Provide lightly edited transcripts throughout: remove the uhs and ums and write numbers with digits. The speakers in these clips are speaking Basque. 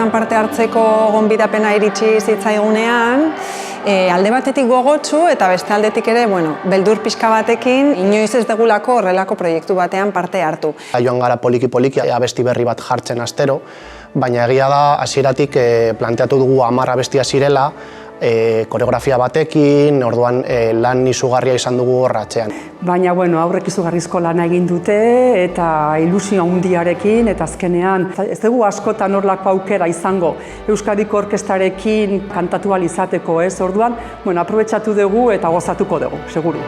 horretan parte hartzeko gonbidapena iritsi zitzaigunean, alde batetik gogotsu eta beste aldetik ere, beldur pixka batekin, inoiz ez degulako horrelako proiektu batean parte hartu. Joan gara poliki-poliki abesti berri bat jartzen astero, baina egia da hasieratik planteatu dugu 10 abestia zirela, koreografia batekin, orduan lan izugarria izan dugu horratzean. Baina aurrek izugarrizko lana egin dute eta ilusio handiarekin eta azkenean ez dugu askotan horlako aukera izango Euskadiko orkestarekin kantatu ahal izateko, ez? Orduan, aprobetxatu dugu eta gozatuko dugu, seguru.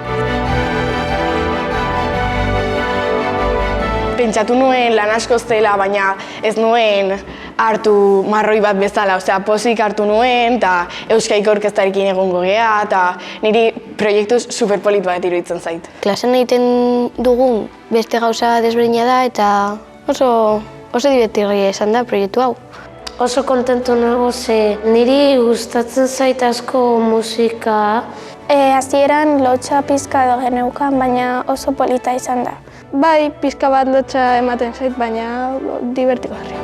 Pentsatu nuen lan asko zela, baina ez nuen hartu marroi bat bezala, pozik hartu nuen eta Euskadiko orkestarekin egongo gea eta niri proiektu superpolit bat iruditzen zait. Klasen egiten dugun beste gauza desberdina da eta oso divertigarria izan da proiektu hau. Oso kontentu nago ze niri gustatzen zait asko musika. Hasieran lotxa pizka edo geneukan, baina oso polita izan da. Bai, pizka bat lotxa ematen zait, baina divertigarria.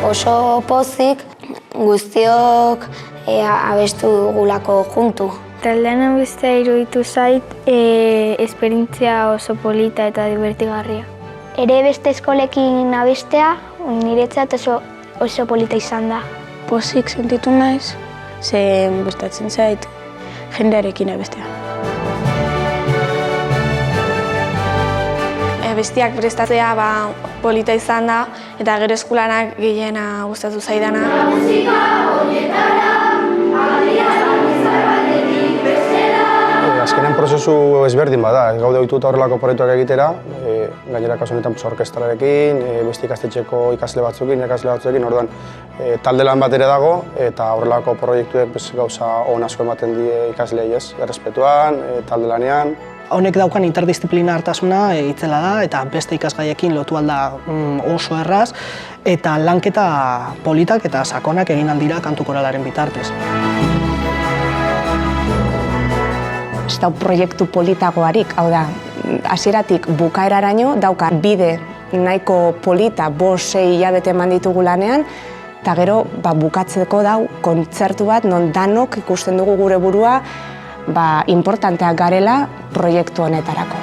Oso pozik guztiok abestu dugulako juntu. Taldean abestea iruditu zait, esperientzia oso polita eta divertigarria. Ere beste eskolekin abestea, niretzat oso polita izan da. Pozik sentitu naiz, ze gustatzen zait jendearekin abestea. Bestiak prestatzea polita izan da eta gero eskulanak gehiena gustatu zaidana. Azkenean prozesu ezberdin bada, ez gaude ohituta horrelako proiektuak egitera, gainera kasu honetan orkestrarekin, beste ikastetxeko ikasle batzuekin, orduan talde lan bat ere dago eta horrelako proiektuek gauza on asko ematen die ikasleei, errespetuan, talde lanean. Honek daukan interdisziplinaartasuna itzela da eta beste ikasgaiekin lotu alda oso erraz eta lanketa politak eta sakonak egin aldira kantu koralaren bitartez. Ez da proiektu politagoarik, hau da, hasieratik bukaeraraino dauka bide nahiko polita 5-6 hilabete eman ditugu lanean eta gero bukatzeko dau kontzertu bat non danok ikusten dugu gure burua importanteak garela proiektu honetarako.